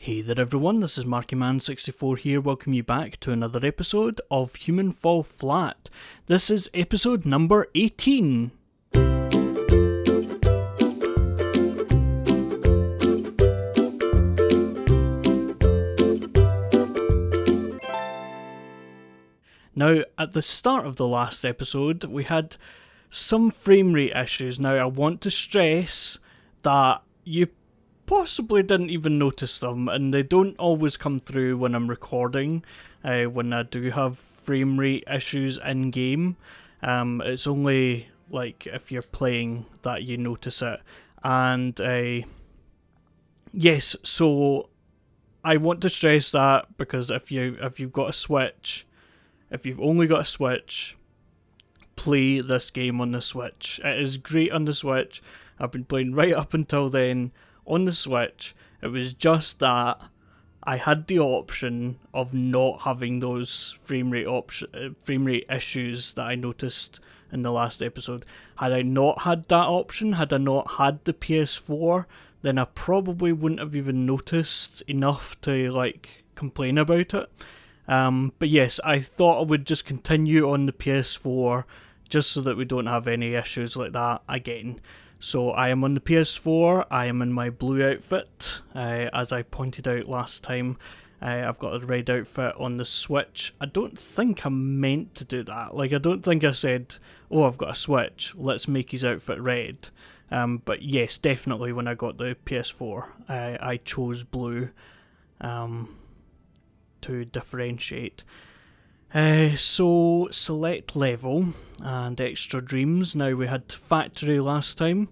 Hey there everyone, this is MarkyMan64 here, welcome you back to another episode of Human Fall Flat. This is episode number 18. Now, at the start of the last episode, we had some frame rate issues. Now, I want to stress that you possibly didn't even notice them, and they don't always come through when I'm recording, when I do have frame rate issues in game. It's only like if you're playing that you notice it. And yes, so I want to stress that because if you've got a Switch, if you've only got a Switch, play this game on the Switch. It is great on the Switch. I've been playing right up until then on the Switch. It was just that I had the option of not having those frame rate issues that I noticed in the last episode. Had I not had that option, had I not had the PS4, then I probably wouldn't have even noticed enough to complain about it. But yes, I thought I would just continue on the PS4 just so that we don't have any issues like that again. So I am on the PS4, I am in my blue outfit, as I pointed out last time. I've got a red outfit on the Switch. I don't think I meant to do that. I don't think I said, oh, I've got a Switch, let's make his outfit red. But yes, definitely when I got the PS4, I chose blue to differentiate. So select level and extra dreams. Now, we had factory last time,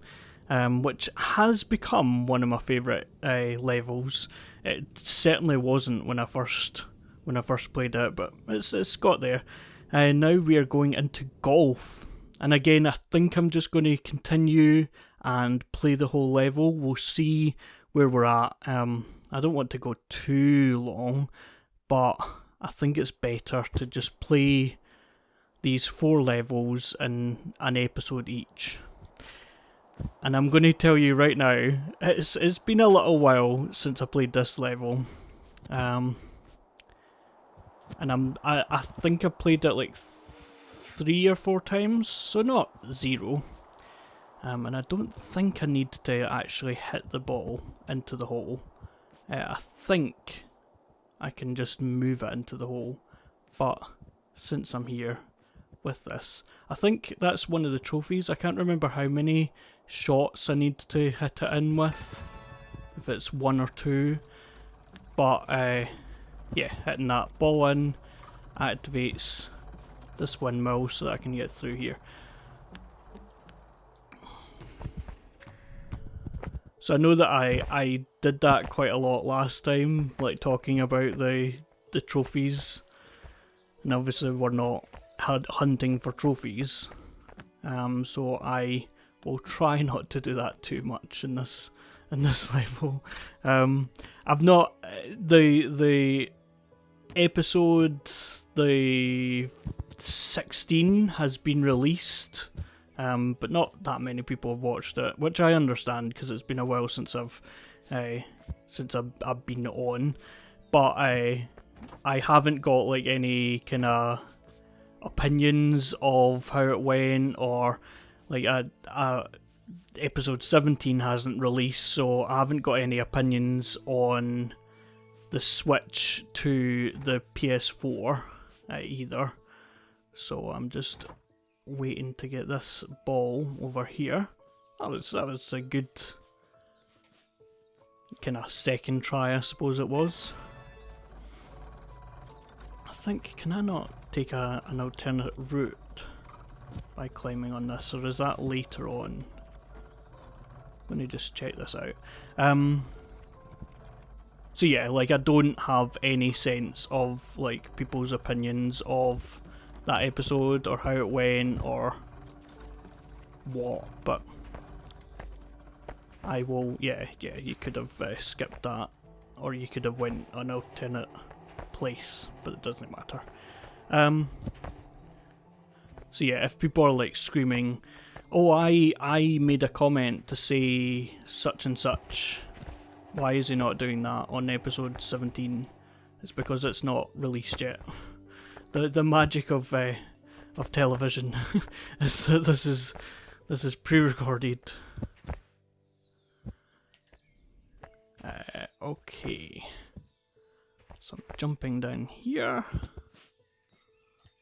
which has become one of my favourite levels. It certainly wasn't when I first played it, but it's got there. Now we are going into golf, and again I think I'm just going to continue and play the whole level. We'll see where we're at. I don't want to go too long, but I think it's better to just play these 4 levels in an episode each. And I'm going to tell you right now, it's been a little while since I played this level. And I think I played it 3 or 4 times, so not 0. And I don't think I need to actually hit the ball into the hole. I think I can just move it into the hole, but since I'm here with this, I think that's one of the trophies. I can't remember how many shots I need to hit it in with, if it's 1 or 2, but yeah, hitting that ball in activates this windmill so that I can get through here. So I know that I did that quite a lot last time, talking about the trophies, and obviously we're not hunting for trophies, so I will try not to do that too much in this level. I've not the episode, the 16 has been released. But not that many people have watched it, which I understand because it's been a while since I've been on. But I haven't got any kind of opinions of how it went, or episode 17 hasn't released, so I haven't got any opinions on the switch to the PS4 either. So I'm just waiting to get this ball over here. That was a good kind of second try, I suppose it was. I think, can I not take an alternate route by climbing on this, or is that later on? Let me just check this out. So yeah, I don't have any sense of people's opinions of that episode or how it went or what, but I will, yeah, you could have skipped that, or you could have went an alternate place, but it doesn't matter. So yeah, if people are screaming, oh, I made a comment to say such and such, Why is he not doing that on episode 17? It's because it's not released yet. The magic of television is that this is pre-recorded. Okay. So I'm jumping down here.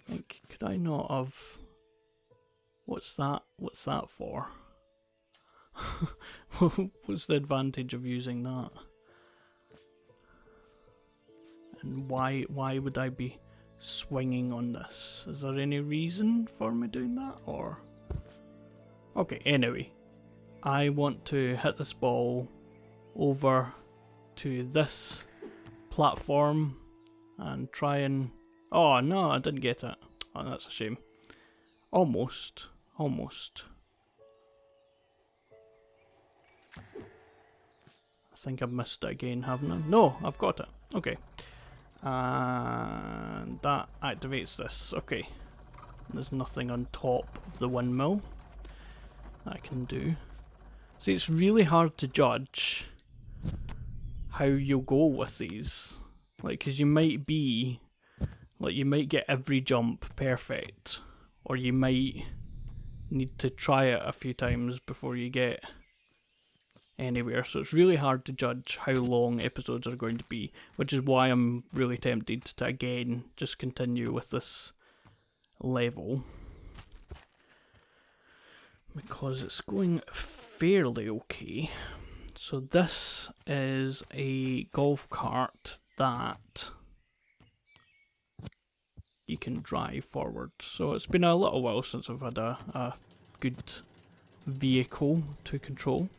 Like, could I not have... What's that? What's that for? What's the advantage of using that? And why would I be swinging on this? Is there any reason for me doing that, or... Okay, anyway. I want to hit this ball over to this platform and try and... Oh no, I didn't get it. Oh, that's a shame. Almost. Almost. I think I've missed it again, haven't I? No, I've got it. Okay. And that activates this. Okay. There's nothing on top of the windmill that I can do. See, it's really hard to judge how you'll go with these. Like, because you might be... Like, you might get every jump perfect. Or you might need to try it a few times before you get anywhere. So it's really hard to judge how long episodes are going to be. Which is why I'm really tempted to, again, just continue with this level. Because it's going fairly okay. So this is a golf cart that you can drive forward. So it's been a little while since I've had a good vehicle to control.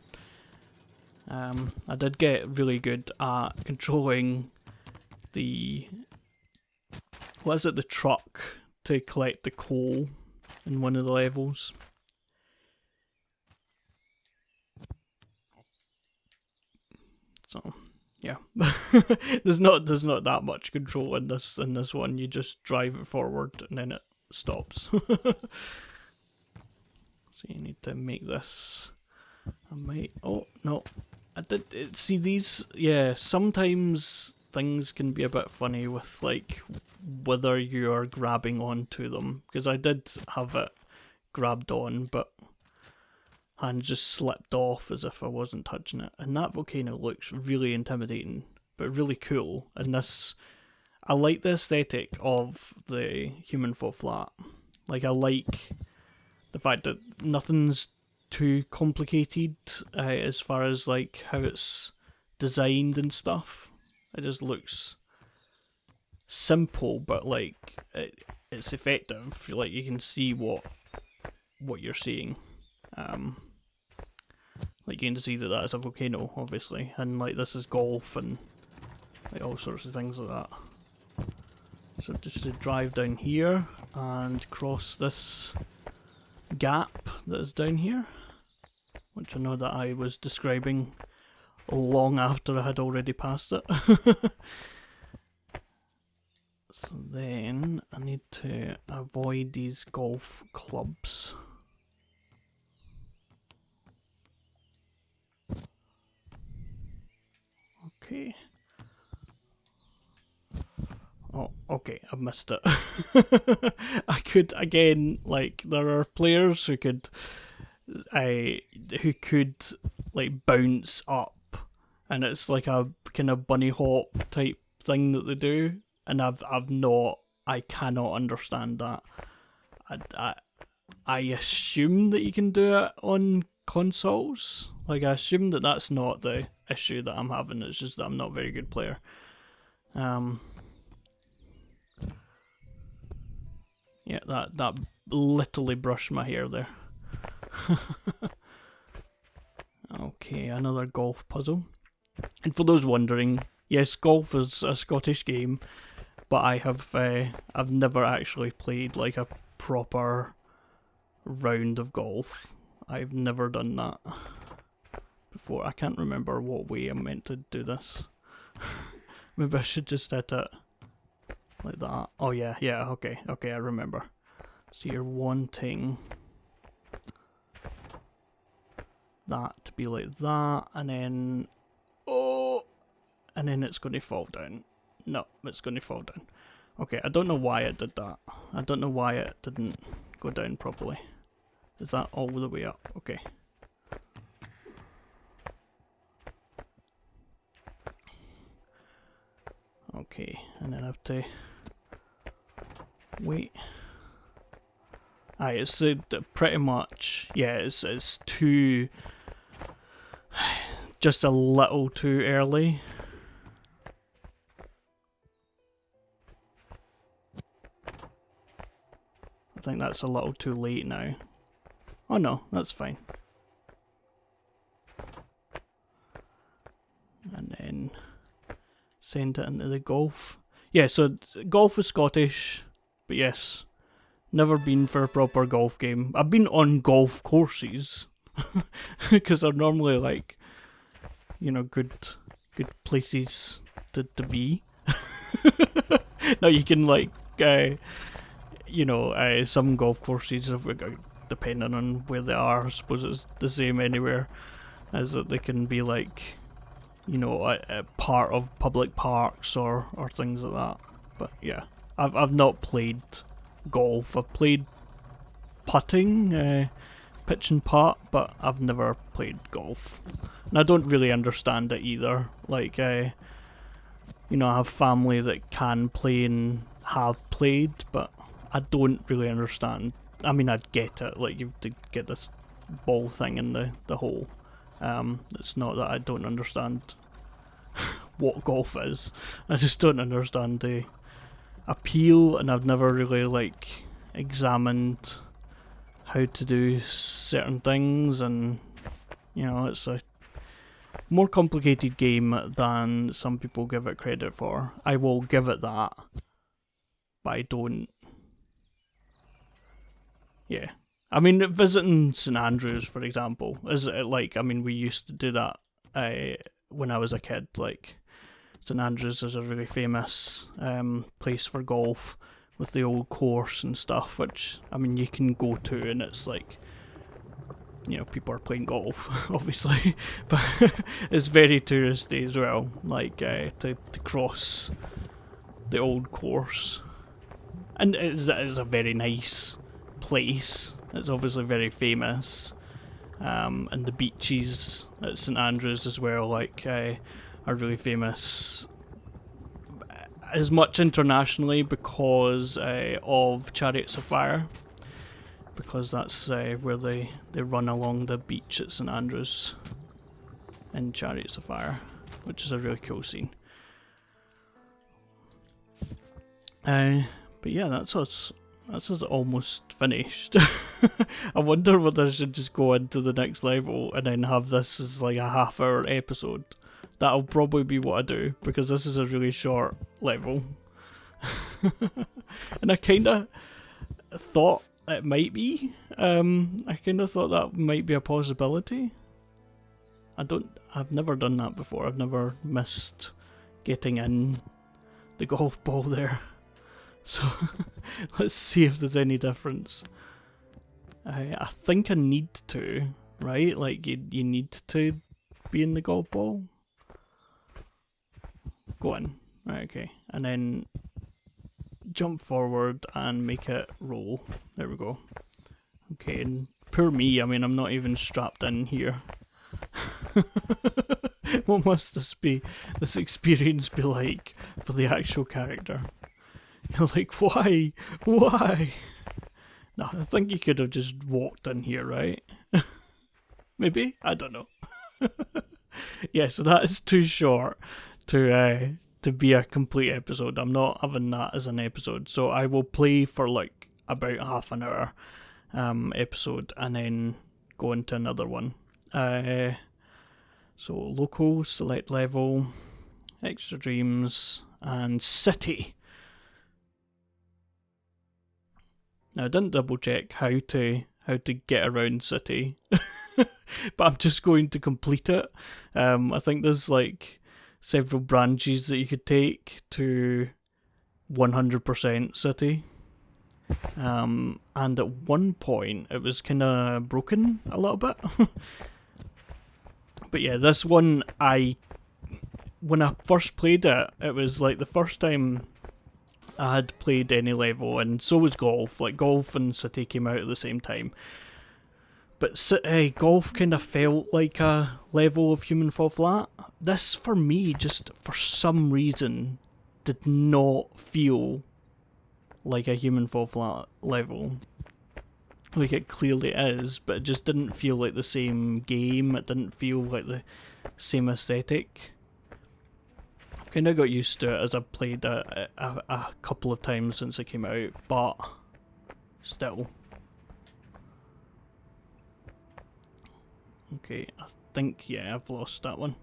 I did get really good at controlling the... What is it? The truck to collect the coal in one of the levels. So yeah, there's not that much control in this one. You just drive it forward and then it stops. So you need to make this. I might. Oh no, I did see these. Yeah, sometimes things can be a bit funny with like whether you are grabbing onto them, because I did have it grabbed on, but hand just slipped off as if I wasn't touching it. And that volcano looks really intimidating, but really cool. And this, I like the aesthetic of the Human Fall Flat. Like, I like the fact that nothing's too complicated as far as like how it's designed and stuff. It just looks simple, but like it's effective. Like, you can see what you're seeing. Like, you can see that is a volcano, obviously, and like this is golf and like all sorts of things like that. So just to drive down here and cross this gap that is down here, which I know that I was describing long after I had already passed it. So then I need to avoid these golf clubs. Okay. Oh, okay, I missed it. I could, again, like, there are players who could like bounce up, and it's like a kind of bunny hop type thing that they do, and I cannot understand that. I assume that you can do it on consoles. Like, I assume that that's not the issue that I'm having. It's just that I'm not a very good player. Yeah, that literally brushed my hair there. Okay, another golf puzzle. And for those wondering, yes, golf is a Scottish game, but I've never actually played like a proper round of golf. I've never done that before. I can't remember what way I'm meant to do this. Maybe I should just hit it like that. Oh yeah, okay, I remember. So you're wanting that to be like that, and then... Oh! and then it's going to fall down. No, it's going to fall down. Okay, I don't know why it did that. I don't know why it didn't go down properly. Is that all the way up? Okay. Okay, and then I have to wait. Aye, it's pretty much, yeah, it's too, just a little too early. I think that's a little too late now. Oh no, that's fine. And then send it into the golf. Yeah, so golf is Scottish, but yes, never been for a proper golf game. I've been on golf courses, because they're normally like, you know, good places to be. Now you can like, you know, some golf courses, depending on where they are, I suppose it's the same anywhere, as that they can be like, you know, a part of public parks or things like that. But yeah, I've not played golf. I've played putting, pitch and putt, but I've never played golf. And I don't really understand it either. Like, you know, I have family that can play and have played, but I don't really understand. I mean, I'd get it, like, you have to get this ball thing in the hole. It's not that I don't understand what golf is. I just don't understand the appeal, and I've never really, like, examined how to do certain things, and, you know, it's a more complicated game than some people give it credit for. I will give it that, but I don't. Yeah. I mean, visiting St Andrews, for example, is it like, I mean, we used to do that when I was a kid. Like, St Andrews is a really famous place for golf with the old course and stuff, which, I mean, you can go to, and it's like, you know, people are playing golf, obviously, but it's very touristy as well, like, to cross the old course. And it is a very nice place. It's obviously very famous, and the beaches at St Andrews as well, like, are really famous, as much internationally because of Chariots of Fire, because that's where they run along the beach at St Andrews in Chariots of Fire, which is a really cool scene. But yeah, that's us almost finished. I wonder whether I should just go into the next level and then have this as like a half-hour episode. That'll probably be what I do, because this is a really short level. And I kinda thought it might be. I kinda thought that might be a possibility. I've never done that before. I've never missed getting in the golf ball there. So let's see if there's any difference. I think I need to, right? Like, you need to be in the golf ball. Go in. Right, okay. And then jump forward and make it roll. There we go. Okay, and poor me, I mean, I'm not even strapped in here. What must this experience be like for the actual character? You're like, why? Why? No, I think you could have just walked in here, right? Maybe? I don't know. Yeah, so that is too short to be a complete episode. I'm not having that as an episode. So I will play for like about half an hour episode and then go into another one. So local, select level, extra dreams, and city. Now, I didn't double check how to get around city, but I'm just going to complete it. I think there's like several branches that you could take to 100% city. And at one point it was kind of broken a little bit. But yeah, this one I when I first played it, it was like the first time I had played any level, and so was Golf. Like, Golf and City came out at the same time. But Golf kind of felt like a level of Human Fall Flat. This, for me, just for some reason, did not feel like a Human Fall Flat level. Like, it clearly is, but it just didn't feel like the same game. It didn't feel like the same aesthetic. I've kind of got used to it as I've played it a couple of times since it came out, but still. Okay, I think, yeah, I've lost that one.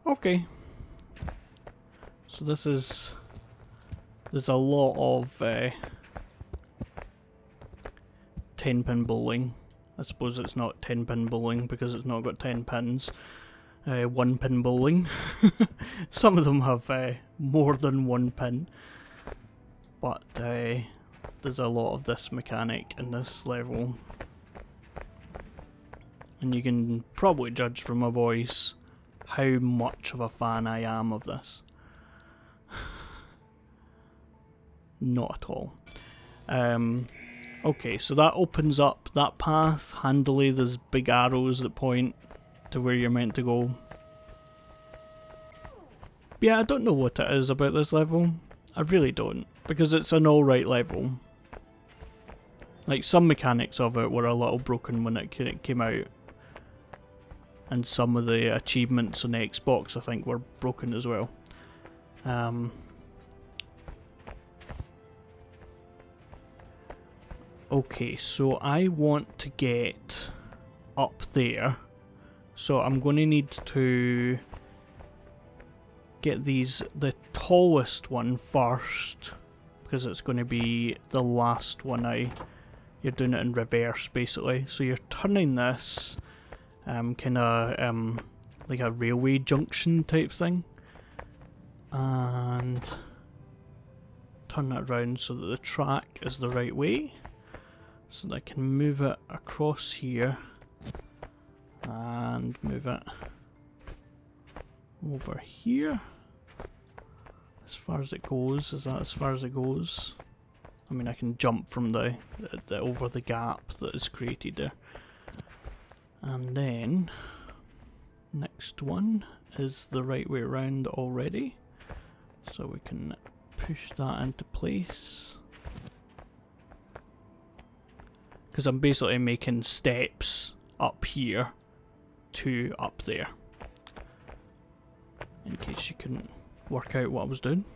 Okay. So this is... There's a lot of 10-pin bowling. I suppose it's not 10-pin bowling because it's not got 10 pins. 1-pin bowling. Some of them have more than 1 pin. But there's a lot of this mechanic in this level. And you can probably judge from my voice how much of a fan I am of this. Not at all. Okay, so that opens up that path. Handily, there's big arrows that point to where you're meant to go. But yeah, I don't know what it is about this level. I really don't, because it's an alright level. Like, some mechanics of it were a little broken when it came out. And some of the achievements on the Xbox, I think, were broken as well. Okay, so I want to get up there. So I'm going to need to get the tallest one first, because it's going to be the last one you're doing it in reverse, basically. So you're turning this kind of like a railway junction type thing, and turn it around so that the track is the right way, so that I can move it across here and move it over here. As far as it goes, is that as far as it goes? I mean, I can jump from the over the gap that is created there. And then, next one is the right way around already. So we can push that into place. Because I'm basically making steps up here to up there. In case you couldn't work out what I was doing.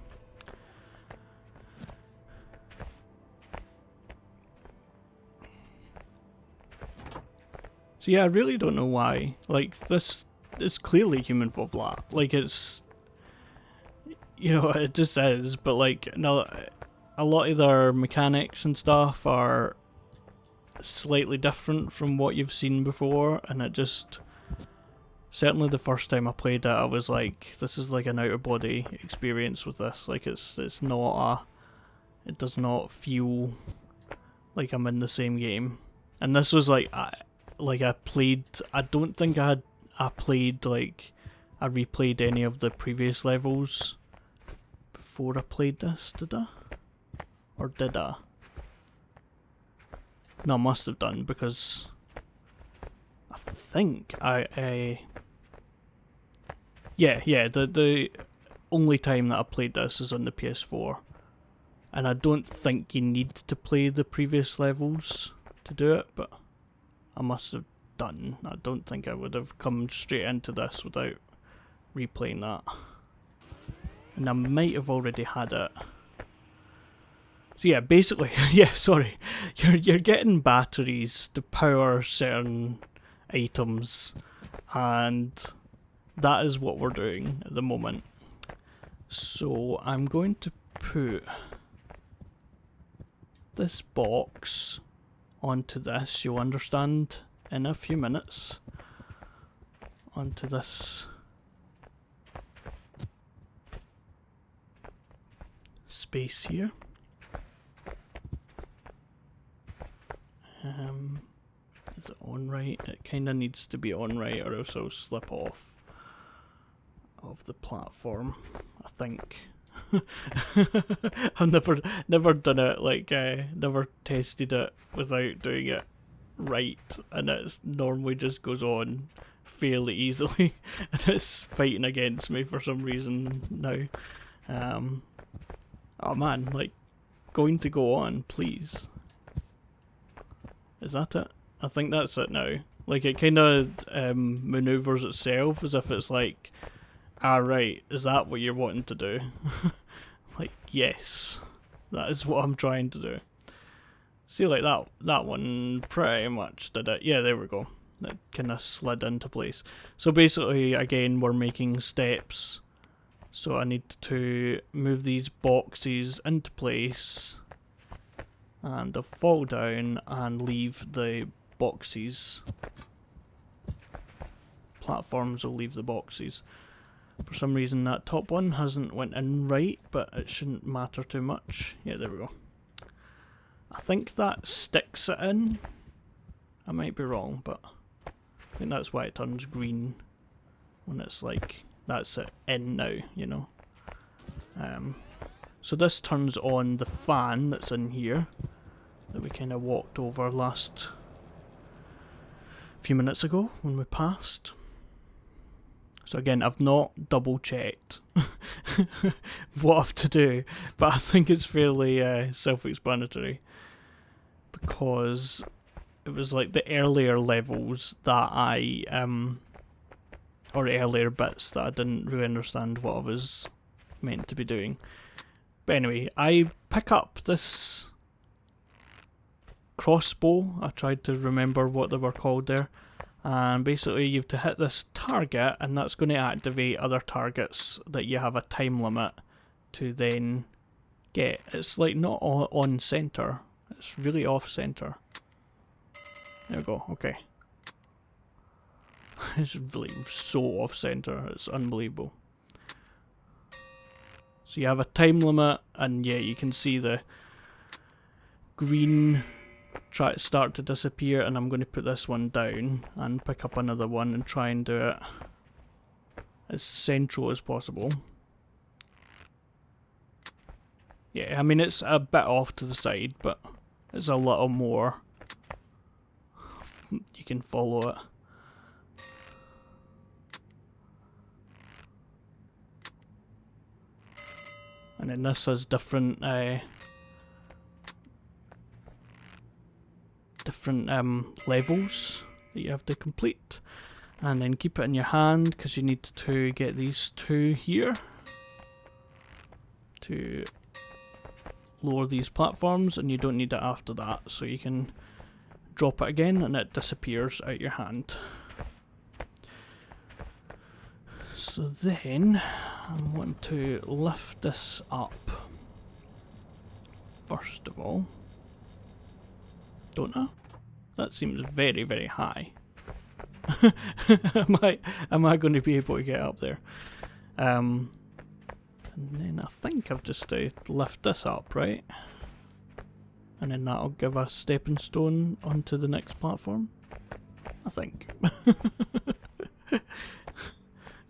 So yeah, I really don't know why. Like, this is clearly Human Fall Flat. Like, it's... You know, it just is, but like, no, a lot of their mechanics and stuff are slightly different from what you've seen before, and it just... Certainly the first time I played it, I was like, this is like an out-of-body experience with this. Like, it's not a... It does not feel like I'm in the same game. And this was like I played... I don't think I played, like... I replayed any of the previous levels before I played this, did I? Or did I? No, I must have done, because... I think Yeah, the only time that I played this is on the PS4. And I don't think you need to play the previous levels to do it, but I must have done. I don't think I would have come straight into this without replaying that. And I might have already had it. So yeah, basically, yeah, sorry. You're getting batteries to power certain items, and that is what we're doing at the moment. So I'm going to put this box onto this, you'll understand in a few minutes, onto this space here. Is it on right? It kind of needs to be on right, or else I'll slip off. of the platform, I think. I've never done it, like, never tested it without doing it right, and it normally just goes on fairly easily, and it's fighting against me for some reason now. Oh man, like, going to go on, please. Is that it? I think that's it now. Like, it kind of maneuvers itself as if it's like, right, is that what you're wanting to do? Like, yes, that is what I'm trying to do. See, like that one pretty much did it. Yeah, there we go. That kind of slid into place. So basically, again, we're making steps. So I need to move these boxes into place, and they'll fall down and leave the boxes. Platforms will leave the boxes. For some reason that top one hasn't went in right, but it shouldn't matter too much. Yeah, there we go. I think that sticks it in. I might be wrong, but I think that's why it turns green when it's like, that's it in now, you know. So this turns on the fan that's in here that we kind of walked over last few minutes ago when we passed. So again, I've not double checked what I have to do, but I think it's fairly self-explanatory, because it was like the earlier levels that I or earlier bits that I didn't really understand what I was meant to be doing. But anyway, I pick up this crossbow. I tried to remember what they were called there. And basically you have to hit this target, and that's going to activate other targets that you have a time limit to then get. It's like not on center, it's really off center. There we go, okay. It's really so off center, it's unbelievable. So you have a time limit, and yeah, you can see the green start to disappear, and I'm going to put this one down and pick up another one and try and do it as central as possible. Yeah, I mean, it's a bit off to the side, but it's a little more. You can follow it. And then this has different levels that you have to complete, and then keep it in your hand because you need to get these two here to lower these platforms, and you don't need it after that, so you can drop it again and it disappears out your hand. So then I want to lift this up first of all, don't I? That seems very, very high. Am I going to be able to get up there? And then I think I've just to lift this up, right? And then that'll give a stepping stone onto the next platform, I think.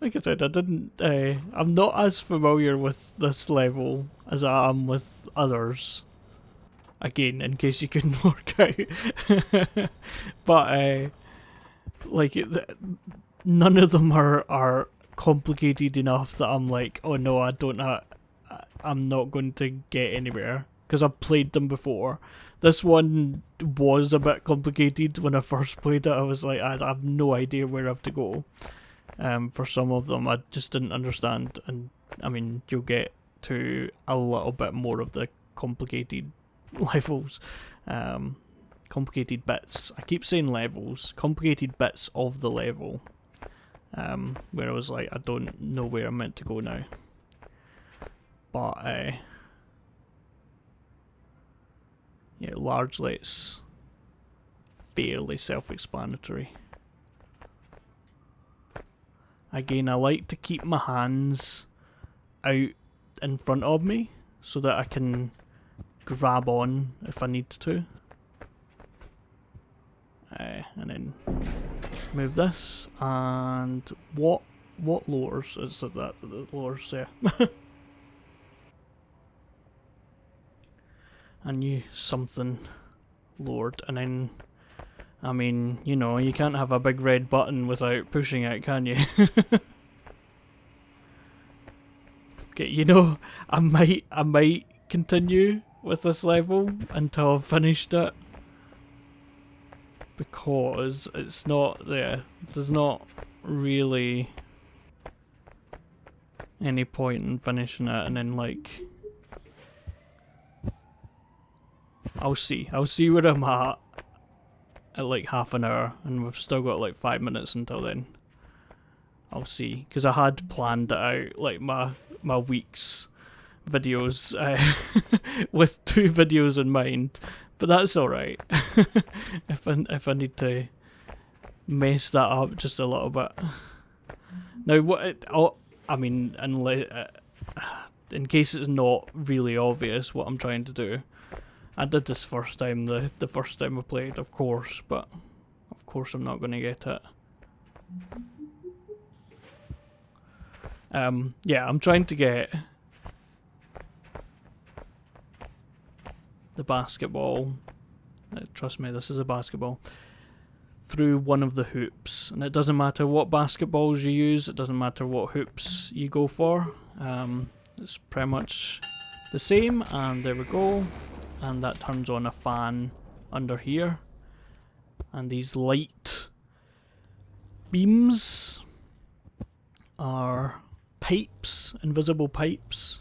Like I said, I'm not as familiar with this level as I am with others. Again, in case you couldn't work out. But, like, none of them are complicated enough that I'm like, oh no, I'm not going to get anywhere, because I've played them before. This one was a bit complicated when I first played it. I was like, I have no idea where I have to go. For some of them, I just didn't understand, and I mean, you'll get to a little bit more of the complicated levels, complicated bits. I keep saying levels, complicated bits of the level, where I was like, I don't know where I'm meant to go now. But yeah, largely it's fairly self-explanatory. Again, I like to keep my hands out in front of me so that I can grab on if I need to. And then move this, and what What lures is it that lures there? I knew something lured, and then, I mean, you know, you can't have a big red button without pushing it, can you? Okay, you know, I might continue with this level until I've finished it, because it's not there. There's not really any point in finishing it and then like I'll see where I'm at like half an hour, and we've still got like 5 minutes until then. I'll see, because I had planned it out, like my week's videos with 2 videos in mind, but that's alright. if I need to mess that up just a little bit. Now I mean, in case it's not really obvious what I'm trying to do, I did this first time, the first time I played, of course, but of course I'm not going to get it. Yeah, I'm trying to get the basketball, trust me, this is a basketball, through one of the hoops, and it doesn't matter what basketballs you use, it doesn't matter what hoops you go for, it's pretty much the same, and there we go, and that turns on a fan under here, and these light beams are pipes, invisible pipes.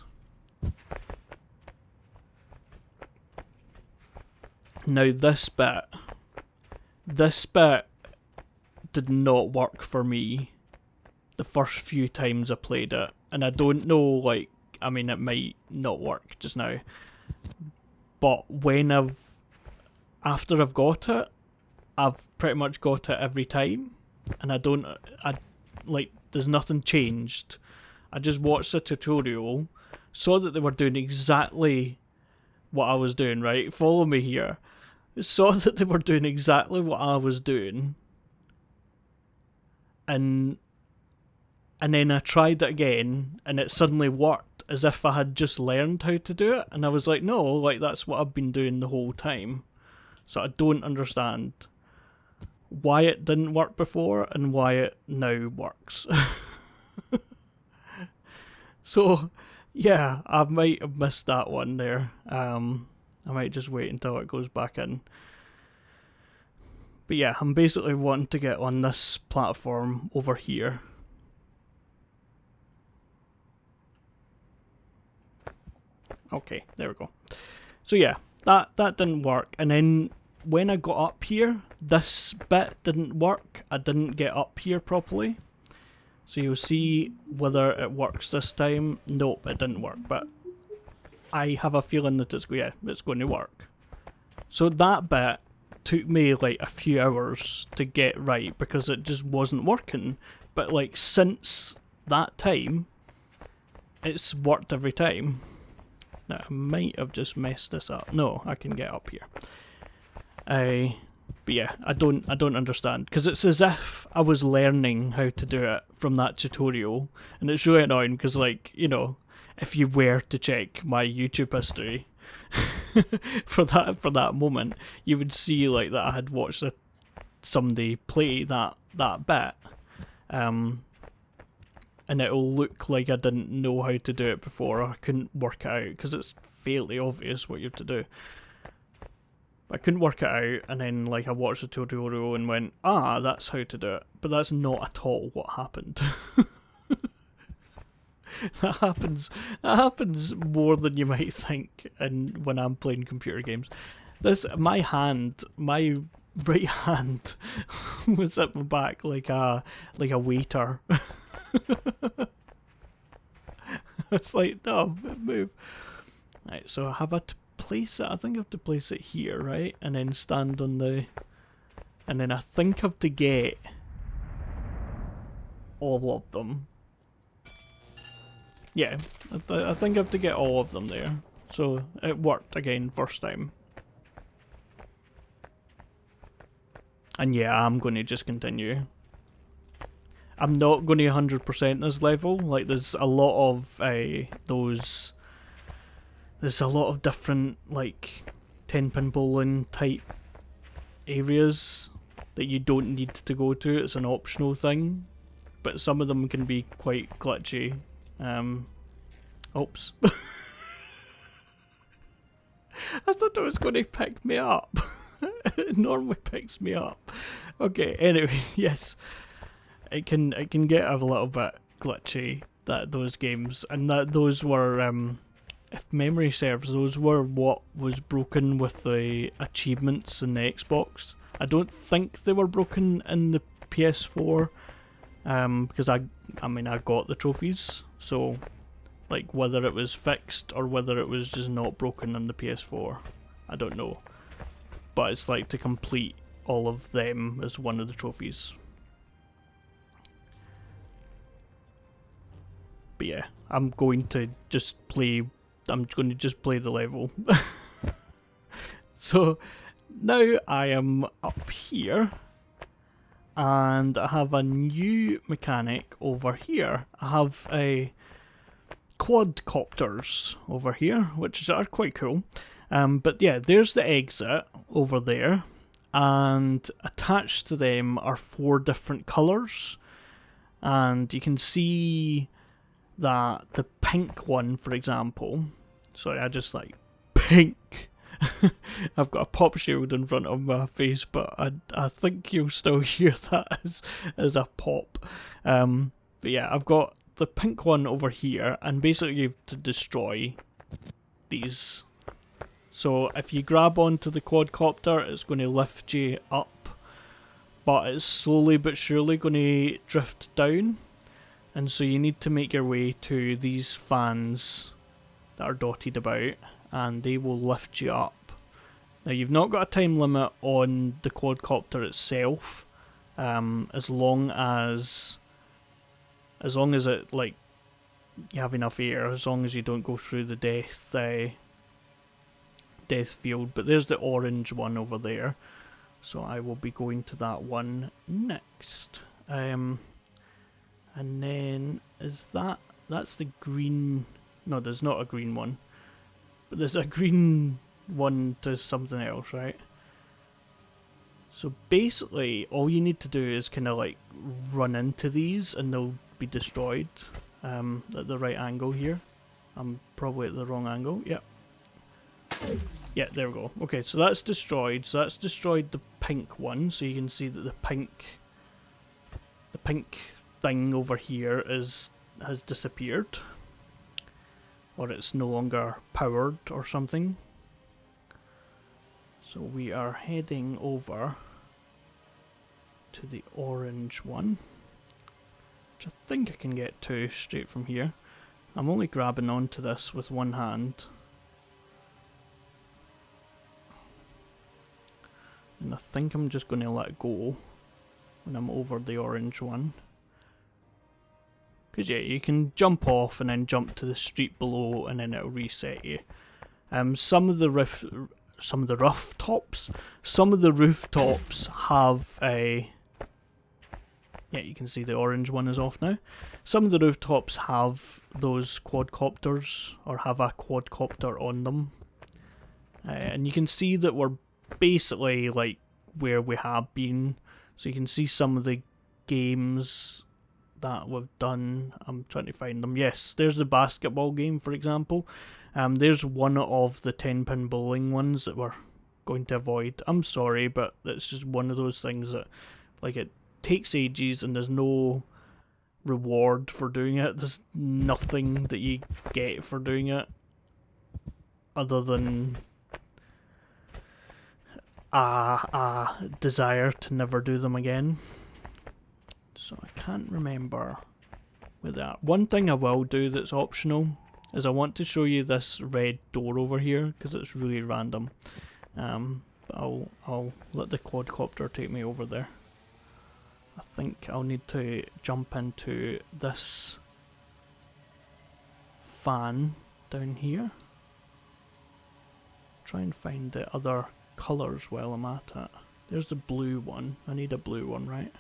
Now this bit did not work for me the first few times I played it, and I don't know, like, I mean, it might not work just now, but after I've got it, I've pretty much got it every time, and there's nothing changed. I just watched the tutorial, saw that they were doing exactly what I was doing, right? Follow me here. Saw that they were doing exactly what I was doing, and then I tried it again, and it suddenly worked, as if I had just learned how to do it, and I was like, no, like, that's what I've been doing the whole time. So I don't understand why it didn't work before, and why it now works. So, yeah, I might have missed that one there. I might just wait until it goes back in. But yeah, I'm basically wanting to get on this platform over here. Okay, there we go. So yeah, that didn't work. And then when I got up here, this bit didn't work. I didn't get up here properly. So you'll see whether it works this time. Nope, it didn't work. But I have a feeling that it's going to work. So that bit took me like a few hours to get right, because it just wasn't working. But like since that time, it's worked every time. Now I might have just messed this up. No, I can get up here. But yeah, I don't understand, because it's as if I was learning how to do it from that tutorial, and it's really annoying because, like, you know, if you were to check my YouTube history for that moment, you would see like that I had watched somebody play that bit, and it'll look like I didn't know how to do it before. I couldn't work it out because it's fairly obvious what you have to do. I couldn't work it out, and then like I watched the tutorial and went, that's how to do it. But that's not at all what happened. That happens more than you might think when I'm playing computer games. My right hand was at my back like a waiter. It's like, no, move. Right, so I have to place it. I think I have to place it here, right? And then stand on and then I think I have to get all of them. Yeah, I think I have to get all of them there. So it worked again first time. And yeah, I'm going to just continue. I'm not going to 100% this level. Like, there's a lot of there's a lot of different, like, 10-pin bowling type areas that you don't need to go to. It's an optional thing, but some of them can be quite glitchy. Oops. I thought it was going to pick me up. It normally picks me up. Okay, anyway, yes. It can get a little bit glitchy, those games, and those were, if memory serves, those were what was broken with the achievements in the Xbox. I don't think they were broken in the PS4, because I got the trophies, so like whether it was fixed or whether it was just not broken on the PS4, I don't know. But it's like to complete all of them as one of the trophies. But yeah, I'm going to just play the level. So now I am up here, and I have a new mechanic over here. I have a quadcopters over here, which are quite cool. But yeah, there's the exit over there, and attached to them are 4 different colours, and you can see that the pink one, for example, sorry, I just like pink. I've got a pop shield in front of my face, but I think you'll still hear that as a pop. But yeah, I've got the pink one over here, and basically you have to destroy these. So if you grab onto the quadcopter, it's going to lift you up, but it's slowly but surely going to drift down. And so you need to make your way to these fans that are dotted about, and they will lift you up. Now, you've not got a time limit on the quadcopter itself, as long as it, like, you have enough air, as long as you don't go through the death field. But there's the orange one over there, so I will be going to that one next. And then that's the green. No, there's not a green one, but there's a green one to something else, right? So basically all you need to do is kind of like run into these and they'll be destroyed at the right angle here. I'm probably at the wrong angle. Yep. Yeah, there we go. Okay, so that's destroyed. So that's destroyed the pink one. So you can see that the pink thing over here has disappeared, or it's no longer powered or something. So we are heading over to the orange one, which I think I can get to straight from here. I'm only grabbing onto this with one hand, and I think I'm just going to let go when I'm over the orange one. Because yeah, you can jump off and then jump to the street below, and then it'll reset you. Some of the rooftops have a... Yeah, you can see the orange one is off now. Some of the rooftops have those quadcopters, or have a quadcopter on them. And you can see that we're basically like where we have been. So you can see some of the games that we've done. I'm trying to find them. Yes, there's the basketball game, for example. There's one of the 10-pin bowling ones that we're going to avoid. I'm sorry, but it's just one of those things that, like, it takes ages and there's no reward for doing it. There's nothing that you get for doing it other than a desire to never do them again. So I can't remember with that. One thing I will do that's optional is I want to show you this red door over here because it's really random. I'll let the quadcopter take me over there. I think I'll need to jump into this fan down here. Try and find the other colours while I'm at it. There's the blue one. I need a blue one, right?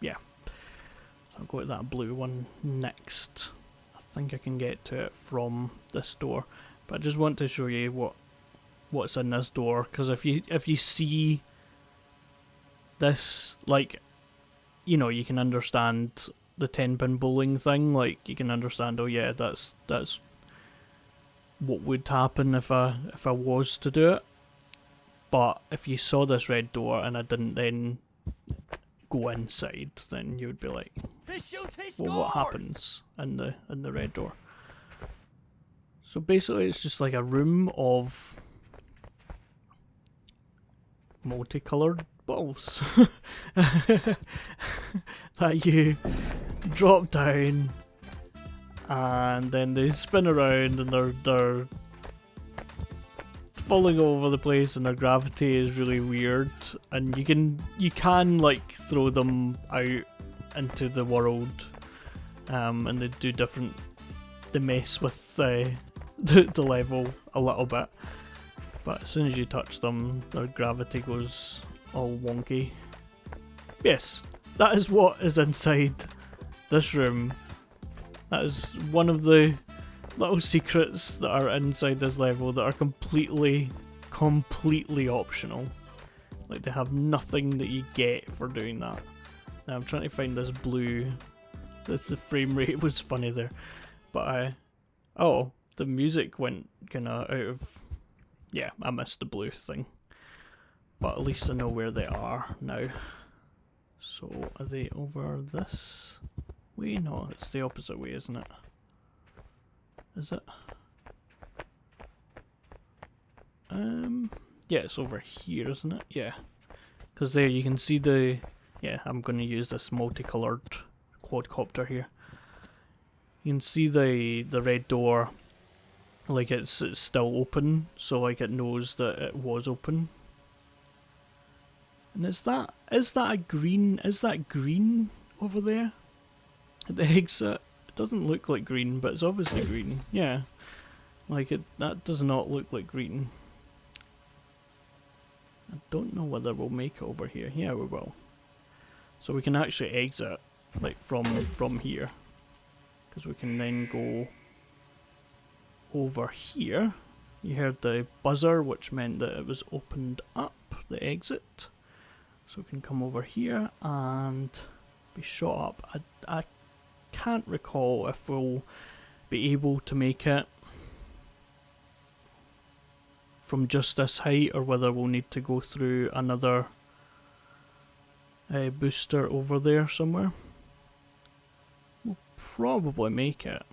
yeah. So I'll go to that blue one next. I think I can get to it from this door, but I just want to show you what's in this door, because if you see this, like, you know, you can understand the 10-pin bowling thing. Like, you can understand, oh yeah, that's what would happen if I was to do it. But if you saw this red door and I didn't then go inside, then you would be like, well, what happens in the red door? So basically it's just like a room of multicoloured balls that you drop down, and then they spin around, and they're falling all over the place, and their gravity is really weird, and you can like throw them out into the world, and they mess with the level a little bit, but as soon as you touch them, their gravity goes all wonky. Yes, that is what is inside this room. That is one of the little secrets that are inside this level that are completely optional. Like, they have nothing that you get for doing that. Now I'm trying to find this blue. The frame rate was funny there, but oh, the music went kind of out of. Yeah, I missed the blue thing. But at least I know where they are now. So, are they over this way? No, it's the opposite way, isn't it? Is it? Yeah, it's over here, isn't it? Yeah. Because there you can see the... Yeah, I'm going to use this multicoloured quadcopter here. You can see the red door, like it's still open, so like it knows that it was open. And is that green over there at the exit? It doesn't look like green, but it's obviously green. Yeah, like that does not look like green. I don't know whether we'll make it over here. Yeah, we will. So we can actually exit like from here, because we can then go over here. You heard the buzzer, which meant that it was opened up, the exit. So we can come over here and be shot up. I can't recall if we'll be able to make it from just this height, or whether we'll need to go through another booster over there somewhere. We'll probably make it.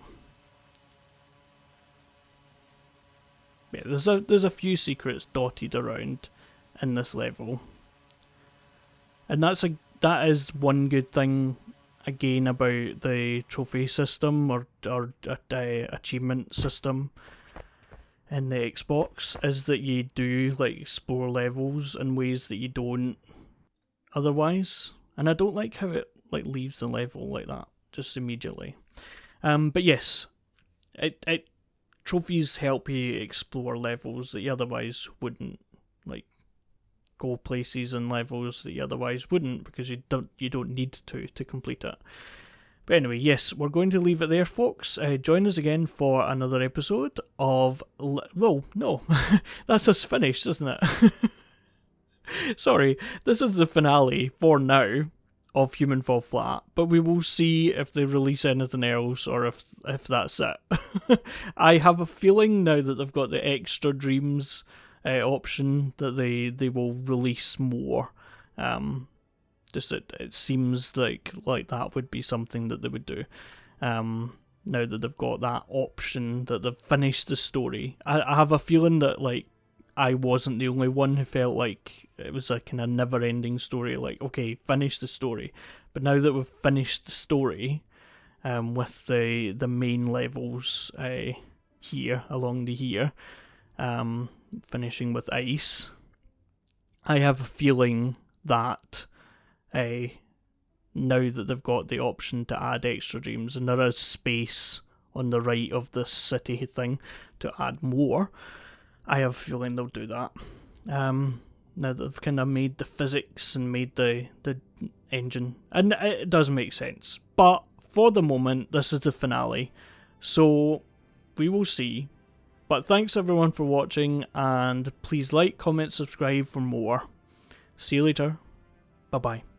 Yeah, there's a few secrets dotted around in this level, and that is one good thing again about the trophy system or achievement system in the Xbox, is that you do like explore levels in ways that you don't otherwise, and I don't like how it like leaves the level like that just immediately. But yes, it trophies help you explore levels that you otherwise wouldn't, like go places and levels that you otherwise wouldn't, because you don't need to complete it. But anyway, yes, we're going to leave it there, folks. Join us again for another episode of... Well, no, that's us finished, isn't it? Sorry, this is the finale for now of Human Fall Flat, but we will see if they release anything else, or if that's it. I have a feeling now that they've got the extra dreams option that they will release more. Just it seems like that would be something that they would do. Now that they've got that option, that they've finished the story. I have a feeling that like I wasn't the only one who felt like it was a kind of never-ending story. Like, okay, finish the story. But now that we've finished the story, with the main levels here along here, finishing with ice, I have a feeling that now that they've got the option to add extra dreams, and there is space on the right of this city thing to add more, I have a feeling they'll do that. Now that they've kind of made the physics and made the engine, and it does make sense. But for the moment, this is the finale, so we will see. But thanks everyone for watching, and please like, comment, subscribe for more. See you later. Bye bye.